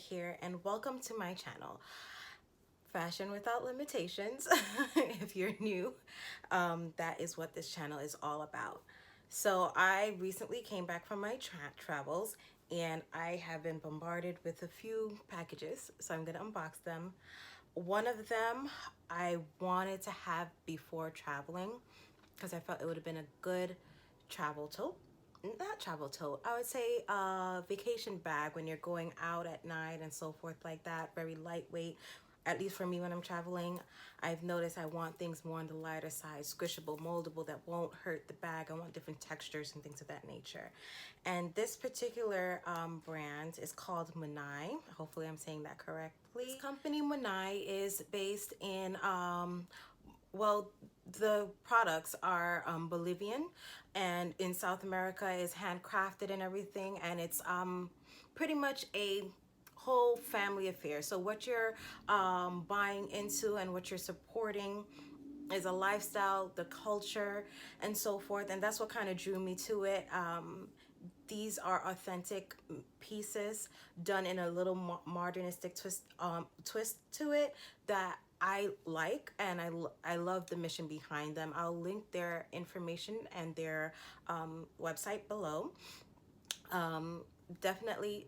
here, and welcome to my channel, Fashion Without Limitations. If you're new, that is what this channel is all about. So I recently came back from my travels, and I have been bombarded with a few packages, so I'm gonna unbox them. One of them I wanted to have before traveling because I felt it would have been a good travel tote. Not travel tote, I would say a vacation bag when you're going out at night and so forth like that. Very lightweight, at least for me when I'm traveling. I've noticed I want things more on the lighter side, squishable, moldable, that won't hurt the bag. I want different textures and things of that nature. And this particular brand is called Munai. Hopefully I'm saying that correctly. This company Munai is based in well, the products are Bolivian, and in South America is handcrafted and everything, and it's pretty much a whole family affair. So what you're buying into and what you're supporting is a lifestyle, the culture, and so forth, and that's what kind of drew me to it. These are authentic pieces done in a little modernistic twist to it that I like, and I love the mission behind them. I'll link their information and their website below. Definitely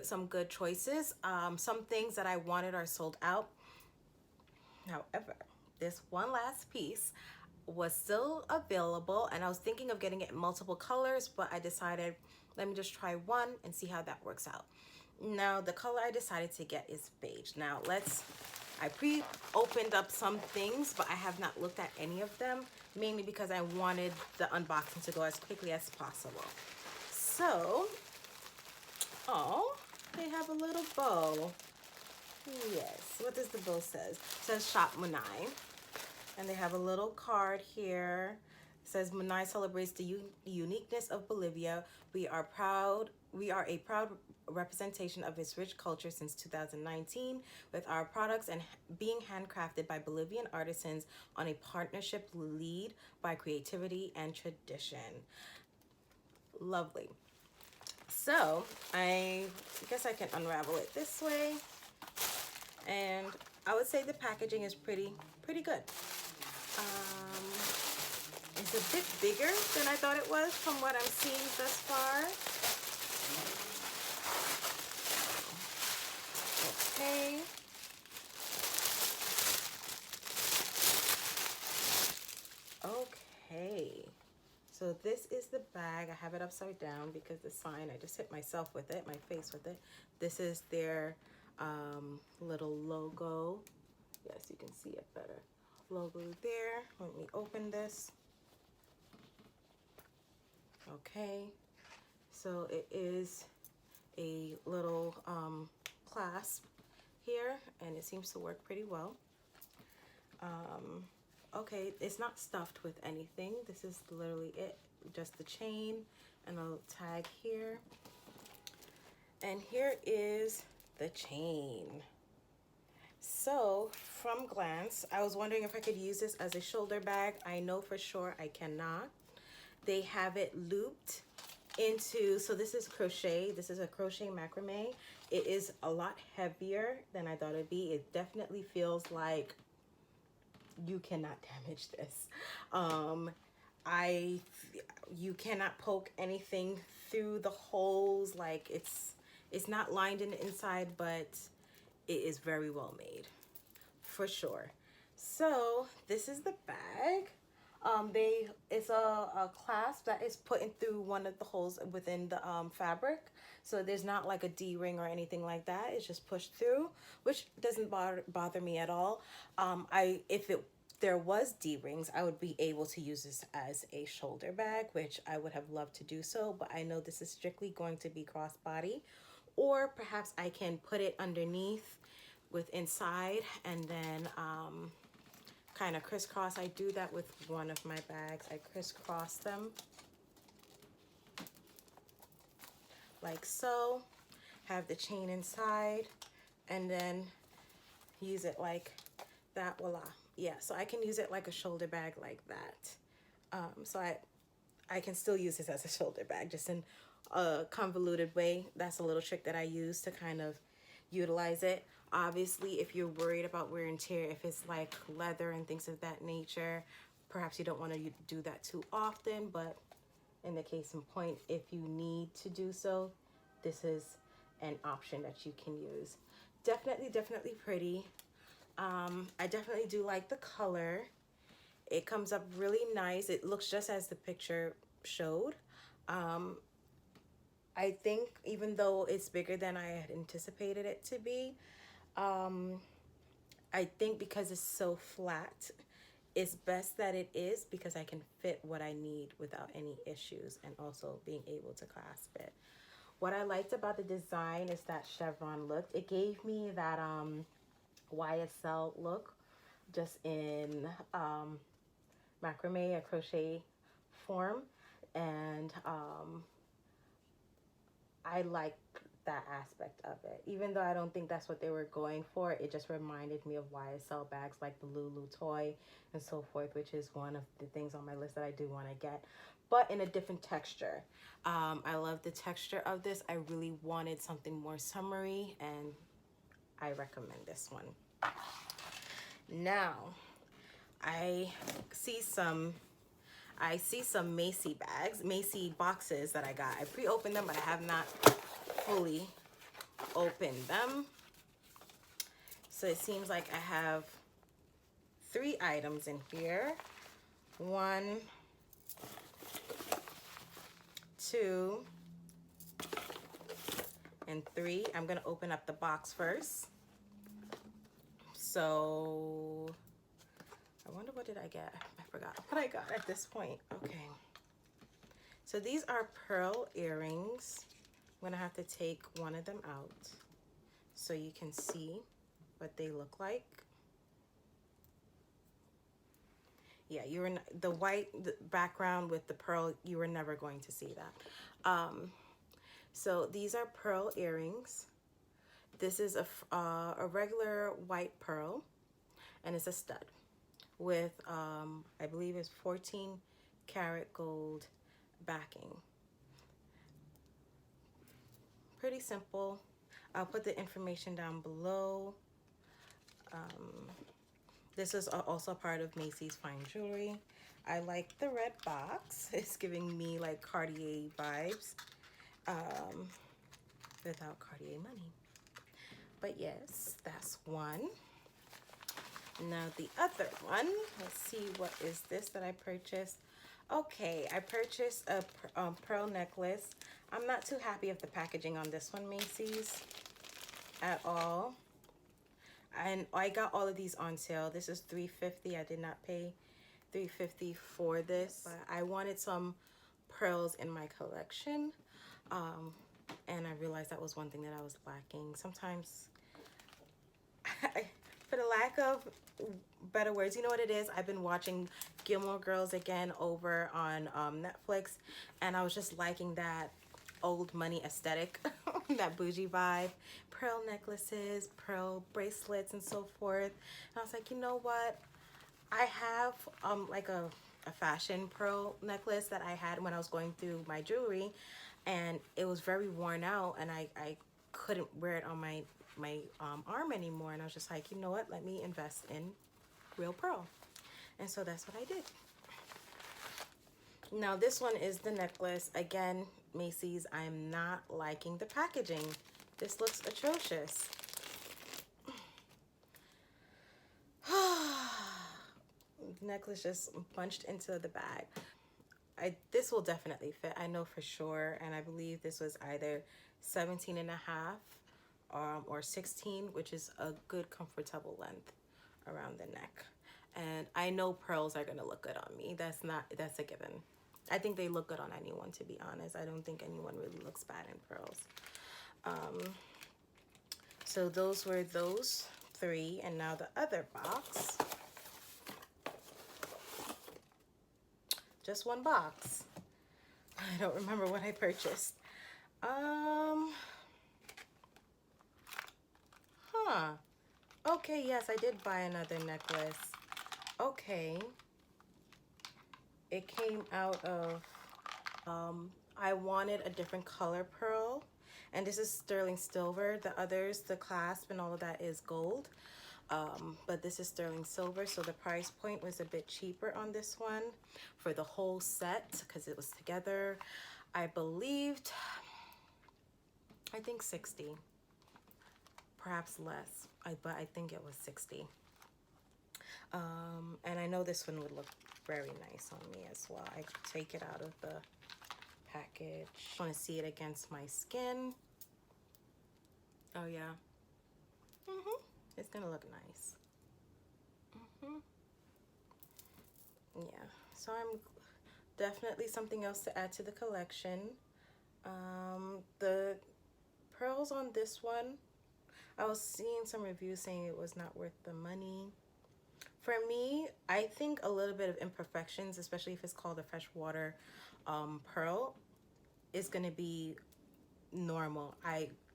some good choices. Some things that I wanted are sold out. However, this one last piece was still available, and I was thinking of getting it in multiple colors, but I decided let me just try one and see how that works out. Now the color I decided to get is beige. Now I pre-opened up some things, but I have not looked at any of them, mainly because I wanted the unboxing to go as quickly as possible. So, oh, they have a little bow. Yes, what does the bow says? It says Shop Munai. And they have a little card here. It says Munai celebrates the uniqueness of Bolivia. We are a proud representation of its rich culture since 2019, with our products and being handcrafted by Bolivian artisans on a partnership lead by creativity and tradition. Lovely. So I guess I can unravel it this way, and I would say the packaging is pretty good. It's a bit bigger than I thought it was from what I'm seeing thus far. Okay. Okay. So this is the bag. I have it upside down because the sign, I just hit myself with it, my face with it. This is their little logo. Yes, you can see it better. Logo there. Let me open this. Okay, so it is a little clasp here, and it seems to work pretty well. Okay, it's not stuffed with anything. This is literally it, just the chain and a tag here. And here is the chain. So from glance, I was wondering if I could use this as a shoulder bag. I know for sure I cannot. They have it looped into, so this is crochet. This is a crochet macrame. It is a lot heavier than I thought it'd be. It definitely feels like you cannot damage this. You cannot poke anything through the holes. Like it's not lined in the inside, but it is very well made, for sure. So this is the bag. It's a clasp that is put in through one of the holes within the fabric. So there's not like a D-ring or anything like that. It's just pushed through, which doesn't bother me at all. If there was D-rings, I would be able to use this as a shoulder bag, which I would have loved to do so, but I know this is strictly going to be crossbody, or perhaps I can put it underneath with inside and then kind of crisscross. I do that with one of my bags. I crisscross them like so, have the chain inside, and then use it like that. Voila. Yeah, so I can use it like a shoulder bag like that. So I can still use this as a shoulder bag, just in a convoluted way. That's a little trick that I use to kind of utilize it. Obviously, if you're worried about wear and tear, if it's like leather and things of that nature, perhaps you don't want to do that too often, but in the case in point, if you need to do so, this is an option that you can use. Definitely pretty. I definitely do like the color. It comes up really nice. It looks just as the picture showed. I think even though it's bigger than I had anticipated it to be, I think because it's so flat, it's best that it is, because I can fit what I need without any issues, and also being able to clasp it. What I liked about the design is that chevron look. It gave me that YSL look, just in macrame, a crochet form, and I like that aspect of it. Even though I don't think that's what they were going for, it just reminded me of YSL bags like the Lulu toy and so forth, which is one of the things on my list that I do want to get, but in a different texture. I love the texture of this. I really wanted something more summery, and I recommend this one. Now, I see some Macy bags, Macy boxes that I got. I pre-opened them, but I have not fully opened them. So it seems like I have 3 items in here. 1, 2, and 3. I'm gonna open up the box first. So I wonder, what did I get? I forgot what I got at this point. Okay. So these are pearl earrings. I'm gonna have to take one of them out so you can see what they look like. Yeah, the white background with the pearl, you were never going to see that. So these are pearl earrings. This is a regular white pearl, and it's a stud with I believe it's 14 karat gold backing. Pretty simple. I'll put the information down below. This is also part of Macy's Fine Jewelry. I like the red box. It's giving me like Cartier vibes, without Cartier money. But yes, that's one. Now the other one, let's see, what is this that I purchased? Okay, I purchased a pearl necklace. I'm not too happy with the packaging on this one, Macy's, at all. And I got all of these on sale. This is $3.50. I did not pay $3.50 for this, but I wanted some pearls in my collection, and I realized that was one thing that I was lacking. Sometimes, for the lack of better words, you know what it is? I've been watching Gilmore Girls again over on Netflix, and I was just liking that old money aesthetic, that bougie vibe, pearl necklaces, pearl bracelets, and so forth. And I was like, you know what? I have like a fashion pearl necklace that I had when I was going through my jewelry, and it was very worn out, and I couldn't wear it on my arm anymore. And I was just like, you know what? Let me invest in real pearl. And so that's what I did. Now this one is the necklace. Again, Macy's, I'm not liking the packaging. This looks atrocious. Necklace just punched into the bag. This will definitely fit, I know for sure, and I believe this was either 17 and a half or 16, which is a good comfortable length around the neck. And I know pearls are gonna look good on me. That's a given. I think they look good on anyone, to be honest. I don't think anyone really looks bad in pearls. So those were those 3, and now the other box. Just one box. I don't remember what I purchased. Okay, yes, I did buy another necklace. Okay. It came out of, I wanted a different color pearl, And this is sterling silver. The others, the clasp and all of that is gold. But this is sterling silver, so the price point was a bit cheaper on this one for the whole set because it was together. I believed, I think 60, perhaps less, but I think it was 60. And I know this one would look very nice on me as well. I could take it out of the package. I want to see it against my skin. Oh yeah. It's gonna look nice. Yeah, so I'm definitely something else to add to the collection. The pearls on this one, I was seeing some reviews saying it was not worth the money. For me, I think a little bit of imperfections, especially if it's called a freshwater pearl, is gonna be normal.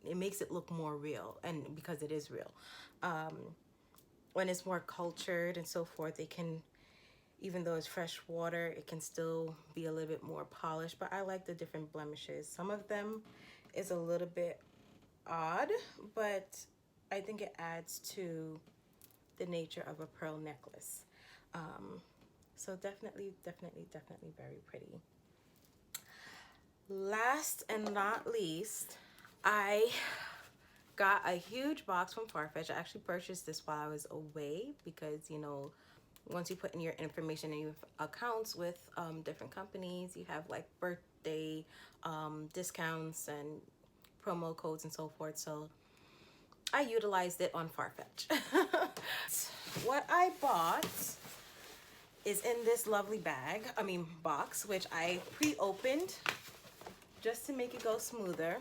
It makes it look more real, and because it is real. When it's more cultured and so forth, it can, even though it's fresh water, it can still be a little bit more polished. But I like the different blemishes. Some of them is a little bit odd, but I think it adds to the nature of a pearl necklace. So definitely very pretty. Last and not least, I got a huge box from Farfetch. I actually purchased this while I was away because, you know, once you put in your information and your accounts with different companies, you have like birthday discounts and promo codes and so forth. So I utilized it on Farfetch. What I bought is in this lovely box, which I pre-opened just to make it go smoother.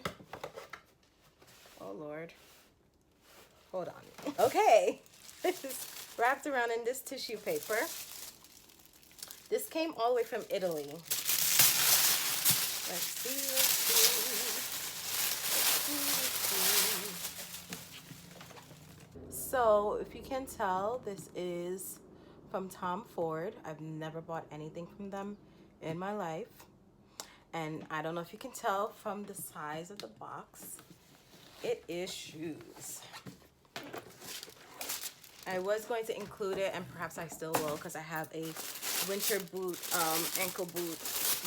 Oh Lord, hold on. Okay, this is wrapped around in this tissue paper. This came all the way from Italy. Let's see. So if you can tell, this is from Tom Ford. I've never bought anything from them in my life. And I don't know if you can tell from the size of the box, it is shoes. I was going to include it, and perhaps I still will, because I have a winter boot, ankle boot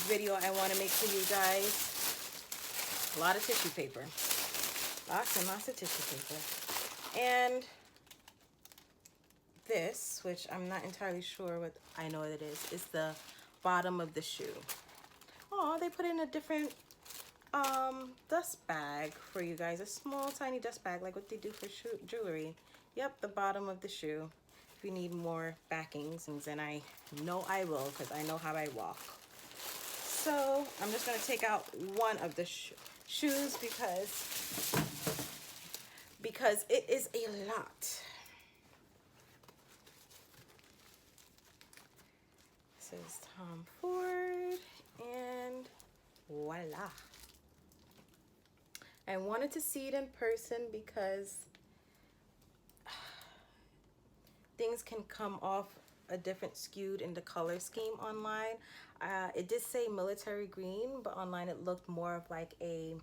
video I want to make for you guys. A lot of tissue paper. Lots and lots of tissue paper. And this, which I'm not entirely sure what I know what it is the bottom of the shoe. Oh, they put in a different dust bag for you guys. A small, tiny dust bag, like what they do for jewelry. Yep, the bottom of the shoe. If you need more backings, and I know I will, because I know how I walk. So I'm just going to take out one of the shoes because it is a lot. This is Tom Ford, and voila. I wanted to see it in person because things can come off a different skewed in the color scheme online. It did say military green, but online it looked more of like a,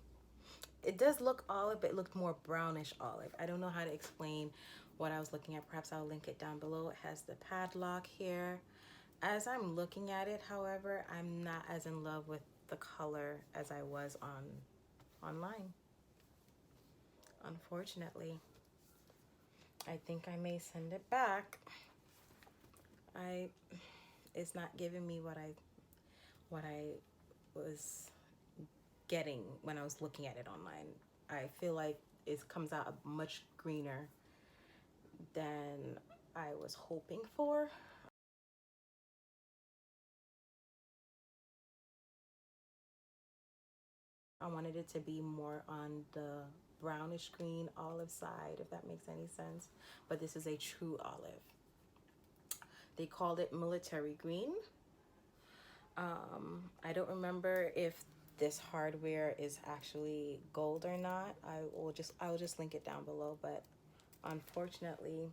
it does look olive, but it looked more brownish olive. I don't know how to explain what I was looking at. Perhaps I'll link it down below. It has the padlock here. As I'm looking at it, however, I'm not as in love with the color as I was online. Unfortunately, I think I may send it back. It's not giving me what I was getting when I was looking at it online. I feel like it comes out much greener than I was hoping for. I wanted it to be more on the brownish green olive side, if that makes any sense. But this is a true olive. They called it military green. I don't remember if this hardware is actually gold or not. I will just link it down below. But unfortunately,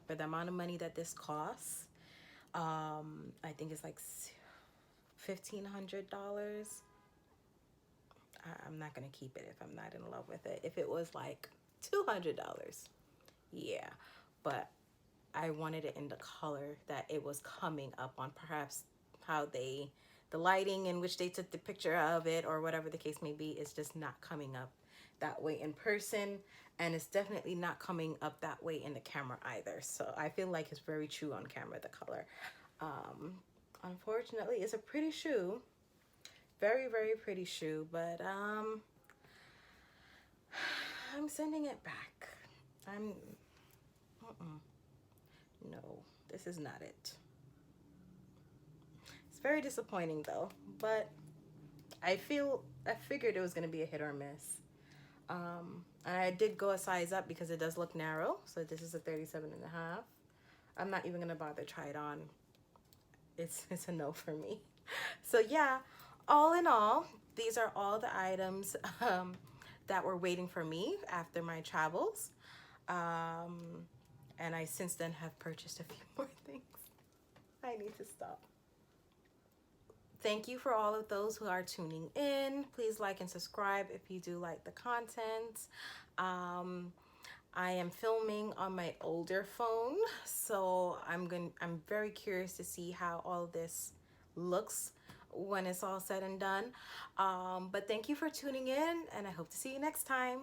for the amount of money that this costs, I think it's like $1,500. I'm not gonna keep it if I'm not in love with it. If it was like $200, yeah, but I wanted it in the color that it was coming up on, perhaps how the lighting in which they took the picture of it or whatever the case may be is just not coming up that way in person, and it's definitely not coming up that way in the camera either. So I feel like it's very true on camera, the color. Unfortunately, it's a pretty shoe, very, very pretty shoe, but I'm sending it back. I'm no, this is not it. It's very disappointing though, but I figured it was gonna be a hit or miss. And I did go a size up because it does look narrow. So this is a 37.5. I'm not even gonna bother try it on. It's a no for me. So yeah, all in all, these are all the items that were waiting for me after my travels. And I since then have purchased a few more things. I need to stop. Thank you for all of those who are tuning in. Please like and subscribe if you do like the content. I am filming on my older phone, so I'm very curious to see how all this looks when it's all said and done. But thank you for tuning in, and I hope to see you next time.